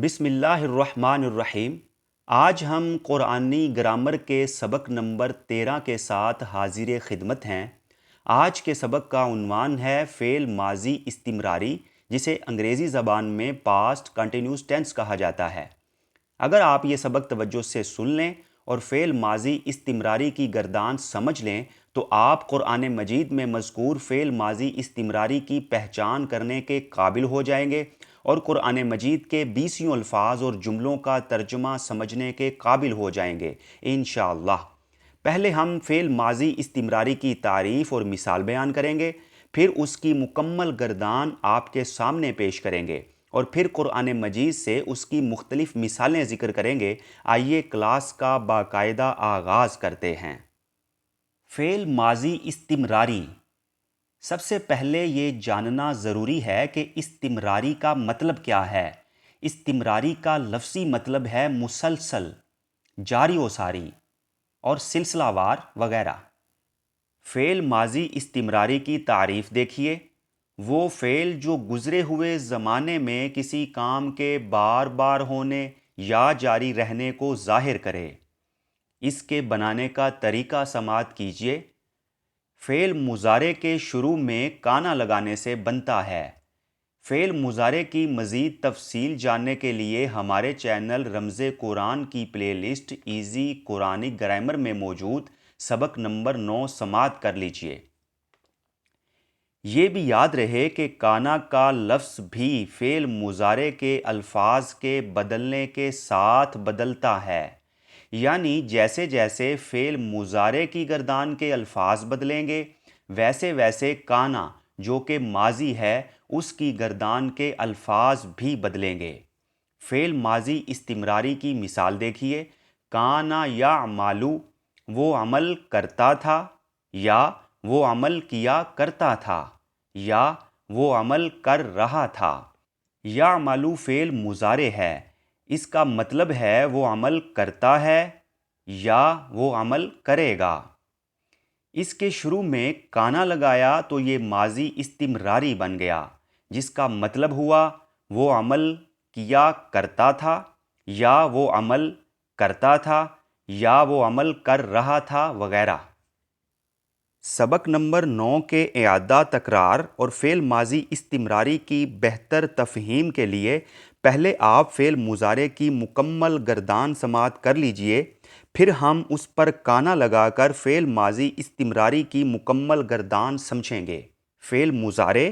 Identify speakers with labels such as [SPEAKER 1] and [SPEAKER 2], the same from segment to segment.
[SPEAKER 1] بسم اللہ الرحمن الرحیم۔ آج ہم قرآنی گرامر کے سبق نمبر 13 کے ساتھ حاضر خدمت ہیں۔ آج کے سبق کا عنوان ہے فعل ماضی استمراری، جسے انگریزی زبان میں پاسٹ کنٹینیوس ٹینس کہا جاتا ہے۔ اگر آپ یہ سبق توجہ سے سن لیں اور فعل ماضی استمراری کی گردان سمجھ لیں تو آپ قرآن مجید میں مذکور فعل ماضی استمراری کی پہچان کرنے کے قابل ہو جائیں گے اور قرآن مجید کے 20 الفاظ اور جملوں کا ترجمہ سمجھنے کے قابل ہو جائیں گے انشاءاللہ۔ پہلے ہم فعل ماضی استمراری کی تعریف اور مثال بیان کریں گے، پھر اس کی مکمل گردان آپ کے سامنے پیش کریں گے اور پھر قرآن مجید سے اس کی مختلف مثالیں ذکر کریں گے۔ آئیے کلاس کا باقاعدہ آغاز کرتے ہیں۔ فعل ماضی استمراری۔ سب سے پہلے یہ جاننا ضروری ہے کہ استمراری کا مطلب کیا ہے۔ استمراری کا لفظی مطلب ہے مسلسل، جاری و ساری اور سلسلہ وار وغیرہ۔ فعل ماضی استمراری کی تعریف دیکھیے۔ وہ فعل جو گزرے ہوئے زمانے میں کسی کام کے بار بار ہونے یا جاری رہنے کو ظاہر کرے۔ اس کے بنانے کا طریقہ سماعت کیجیے۔ فعل مضارع کے شروع میں کانا لگانے سے بنتا ہے۔ فعل مضارع کی مزید تفصیل جاننے کے لیے ہمارے چینل رمز قرآن کی پلے لسٹ ایزی قرآنک گرامر میں موجود سبق نمبر 9 سماعت کر لیجیے۔ یہ بھی یاد رہے کہ کانا کا لفظ بھی فعل مضارع کے الفاظ کے بدلنے کے ساتھ بدلتا ہے، یعنی جیسے جیسے فعل مضارع کی گردان کے الفاظ بدلیں گے ویسے ویسے کانا جو کہ ماضی ہے اس کی گردان کے الفاظ بھی بدلیں گے۔ فعل ماضی استمراری کی مثال دیکھیے۔ کانا یعملو، وہ عمل کرتا تھا یا وہ عمل کیا کرتا تھا یا وہ عمل کر رہا تھا۔ یعملو فعل مضارع ہے، اس کا مطلب ہے وہ عمل کرتا ہے یا وہ عمل کرے گا۔ اس کے شروع میں کانا لگایا تو یہ ماضی استمراری بن گیا، جس کا مطلب ہوا وہ عمل کیا کرتا تھا یا وہ عمل کرتا تھا یا وہ عمل کر رہا تھا وغیرہ۔ سبق نمبر 9 کے اعادہ تکرار اور فعل ماضی استمراری کی بہتر تفہیم کے لیے پہلے آپ فعل مضارع کی مکمل گردان سماعت کر لیجئے، پھر ہم اس پر کانا لگا کر فعل ماضی استمراری کی مکمل گردان سمجھیں گے۔ فعل مضارع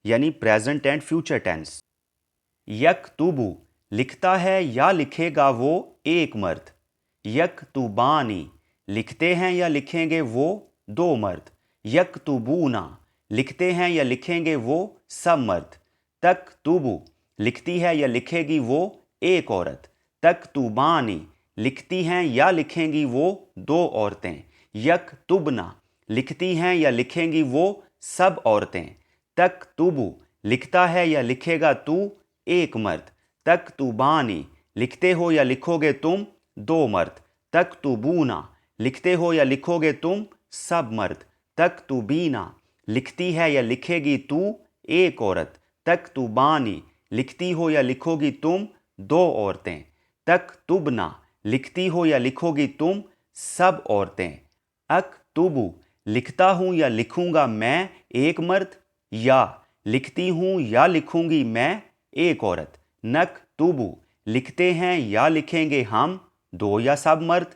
[SPEAKER 1] یعنی پریزنٹ اینڈ فیوچر ٹینس۔ یکتبو، لکھتا ہے یا لکھے گا وہ ایک مرد۔ یکتبانی، لکھتے ہیں یا لکھیں گے وہ دو مرد۔ یکتبونا، لکھتے ہیں یا لکھیں گے وہ سب مرد۔ تکتبو، لکھتی ہے یا لکھے گی وہ ایک عورت۔ تکتبانی، لکھتی ہیں یا لکھیں گی وہ دو عورتیں۔ یکتبنا، لکھتی ہیں یا لکھیں گی وہ سب عورتیں۔ تکتبو، لکھتا ہے یا لکھے گا تو ایک مرد۔ تکتبانی، لکھتے ہو یا لکھو گے تم دو مرد۔ تکتبونا، لکھتے ہو یا لکھو گے تم سب مرد۔ تکتبینا، لکھتی ہے یا لکھے گی تو ایک عورت۔ تکتبانی، لکھتی ہو یا لکھو گی تم دو عورتیں۔ تکتبنا، لکھتی ہو یا لکھو گی تم سب عورتیں۔ اکتبو، لکھتا ہوں یا لکھوں گا میں ایک مرد یا لکھتی ہوں یا لکھوں گی میں ایک عورت۔ نکتبو، لکھتے ہیں یا لکھیں گے ہم دو یا سب مرد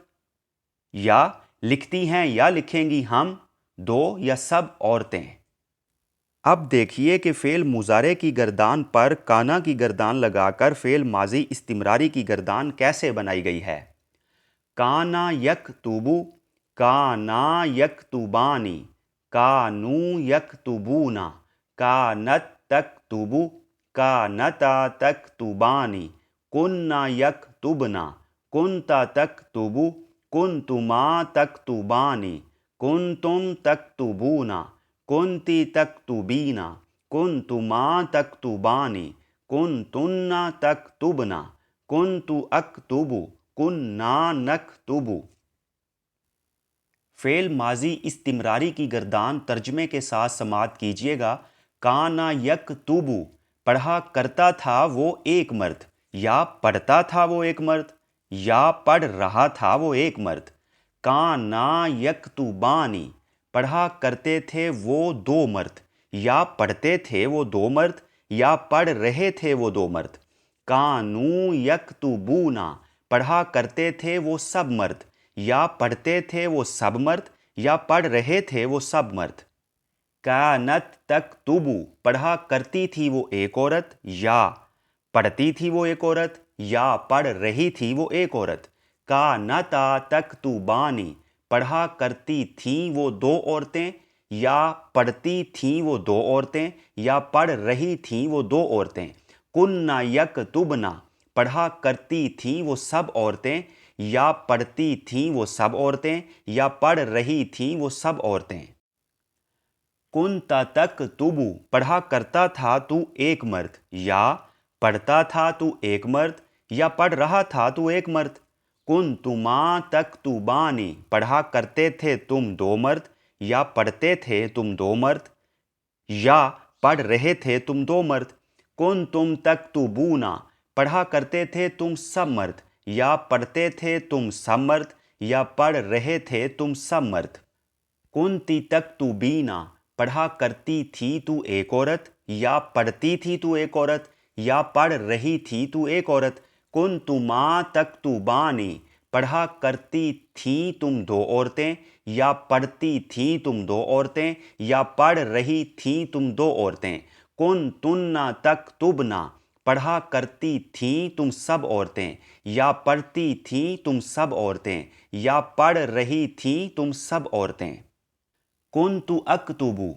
[SPEAKER 1] یا لکھتی ہیں یا لکھیں گی ہم دو یا سب عورتیں۔ اب دیکھیے کہ فعل مضارع کی گردان پر کانا کی گردان لگا کر فعل ماضی استمراری کی گردان کیسے بنائی گئی ہے۔ کانا یکتبو، کانا یکتبانی، کانو یکتبونا، کانت تکتبو، کانتا تکتبانی، کننا یکتبنا، کنتا تکتبو، کنتما تکتبانی، کنتم تکتبونا، کنتی تکتبینا، کنتما تکتبانی، کنتن تکتبنا، کنتو اکتبو، کننا نکتبو۔ فعل ماضی استمراری کی گردان ترجمے کے ساتھ سماعت کیجیے گا۔ کانا یکتبو، پڑھا کرتا تھا وہ ایک مرد۔ یا پڑھتا تھا وہ ایک مرد، یا پڑھ رہا تھا وہ ایک مرد۔ کانا یکتبانی، پڑھا کرتے تھے وہ دو مرد، یا پڑھتے تھے وہ دو مرد، یا پڑھ رہے تھے وہ دو مرد۔ کانو یکتبونا، پڑھا کرتے تھے وہ سب مرد، یا پڑھتے تھے وہ سب مرد، یا پڑھ رہے تھے وہ سب مرد۔ کانت تکتبو، پڑھا کرتی تھی وہ ایک عورت، یا پڑھتی تھی وہ ایک عورت، یا پڑھ رہی تھی وہ ایک عورت۔ کانتا تکتبانی، پڑھا کرتی تھیں وہ دو عورتیں، یا پڑھتی تھیں وہ دو عورتیں، یا پڑھ رہی تھیں وہ دو عورتیں۔ کننا یکتبنا، پڑھا کرتی تھیں وہ سب عورتیں، یا پڑھتی تھیں وہ سب عورتیں، یا پڑھ رہی تھیں وہ سب عورتیں۔ کنتا تکتبو، پڑھا کرتا تھا تو ایک مرد، یا پڑھتا تھا تو ایک مرد، یا پڑھ رہا تھا تو ایک مرد۔ کنتما تکتبانی، پڑھا کرتے تھے تم دو مرد، یا پڑھتے تھے تم دو مرد، یا پڑھ رہے تھے تم دو مرد۔ کنتم تکتبونا، پڑھا کرتے تھے تم سب مرد، یا پڑھتے تھے تم سب مرد، یا پڑھ رہے تھے تم سب مرد۔ کنتی تکتبینا، پڑھا کرتی تھی تو ایک عورت، یا پڑھتی تھی تو ایک عورت، یا پڑھ رہی تھی تو ایک عورت۔ کنتما تکتبانی، پڑھا کرتی تھیں تم دو عورتیں، یا پڑھتی تھیں تم دو عورتیں، یا پڑھ رہی تھیں تم دو عورتیں۔ کنتن تکتبنا، پڑھا کرتی تھیں تم سب عورتیں، یا پڑھتی تھیں تم سب عورتیں، یا پڑھ رہی تھیں تم سب عورتیں۔ کنت اکتبو،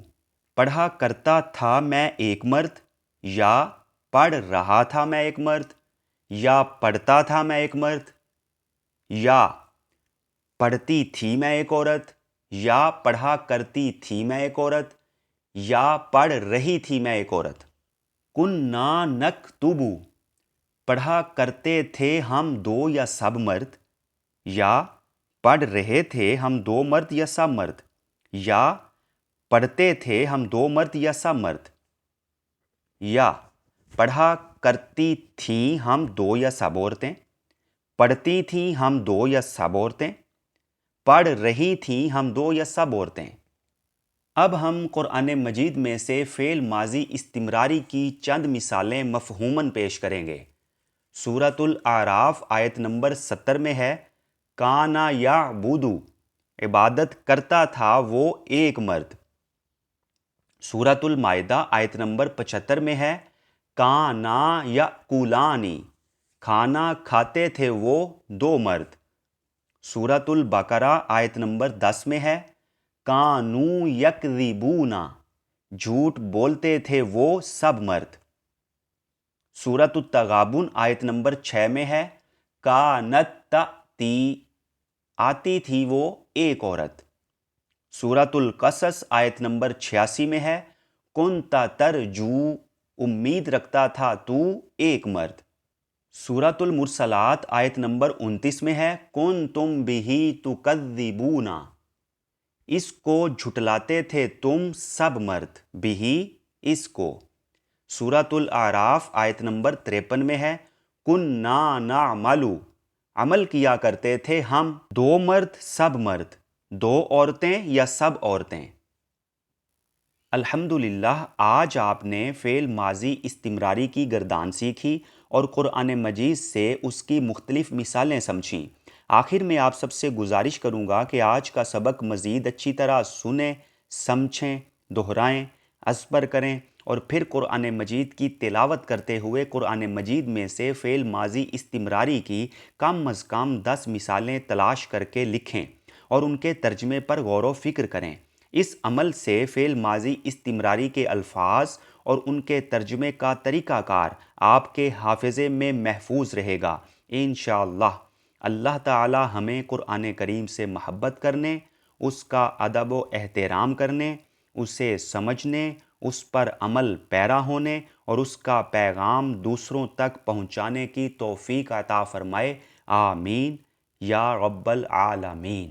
[SPEAKER 1] پڑھا کرتا تھا میں ایک مرد، یا پڑھ رہا تھا میں ایک مرد، یا پڑھتا تھا میں ایک مرد، یا پڑھتی تھی میں ایک عورت، یا پڑھا کرتی تھی میں ایک عورت، یا پڑھ رہی تھی میں ایک عورت۔ کننا نکتبو، پڑھا کرتے تھے ہم دو یا سب مرد، یا پڑھ رہے تھے ہم دو مرد یا سب مرد، یا پڑھتے تھے ہم دو مرد یا سب مرد۔ یا پڑھا کرتی تھیں ہم دو یا سب عورتیں، پڑھتی تھیں ہم دو یا سب عورتیں، پڑھ رہی تھیں ہم دو یا سب عورتیں۔ اب ہم قرآن مجید میں سے فعل ماضی استمراری کی چند مثالیں مفہوماً پیش کریں گے۔ سورۃ الاعراف آیت نمبر 70 میں ہے، کانا یعبدو، عبادت کرتا تھا وہ ایک مرد۔ سورۃ المائدہ آیت نمبر 75 میں ہے، کانا یاکلانی، کھانا کھاتے تھے وہ دو مرد۔ سورۃ البقرہ آیت نمبر 10 میں ہے، کانو یکذبونا، جھوٹ بولتے تھے وہ سب مرد۔ سورۃ التغابن آیت نمبر 6 میں ہے، کانت تأتی، آتی تھی وہ ایک عورت۔ سورۃ القصص آیت نمبر 86 میں ہے، کنت ترجو، امید رکھتا تھا تو ایک مرد۔ سورۃ المرسلات آیت نمبر 29 میں ہے، کنتم بہ تکذبون، اس کو جھٹلاتے تھے تم سب مرد، بہ، اس کو۔ سورۃ الاعراف آیت نمبر 53 میں ہے، کننا نعمل، عمل کیا کرتے تھے ہم دو مرد سب مرد، دو عورتیں یا سب عورتیں۔ الحمدللہ، آج آپ نے فعل ماضی استمراری کی گردان سیکھی اور قرآن مجید سے اس کی مختلف مثالیں سمجھیں۔ آخر میں آپ سب سے گزارش کروں گا کہ آج کا سبق مزید اچھی طرح سنیں، سمجھیں، دہرائیں، ازبر کریں اور پھر قرآن مجید کی تلاوت کرتے ہوئے قرآن مجید میں سے فعل ماضی استمراری کی کم از کم 10 مثالیں تلاش کر کے لکھیں اور ان کے ترجمے پر غور و فکر کریں۔ اس عمل سے فعل ماضی استمراری کے الفاظ اور ان کے ترجمے کا طریقہ کار آپ کے حافظے میں محفوظ رہے گا انشاءاللہ۔ اللہ تعالی ہمیں قرآن کریم سے محبت کرنے، اس کا ادب و احترام کرنے، اسے سمجھنے، اس پر عمل پیرا ہونے اور اس کا پیغام دوسروں تک پہنچانے کی توفیق عطا فرمائے، آمین یا رب العالمین۔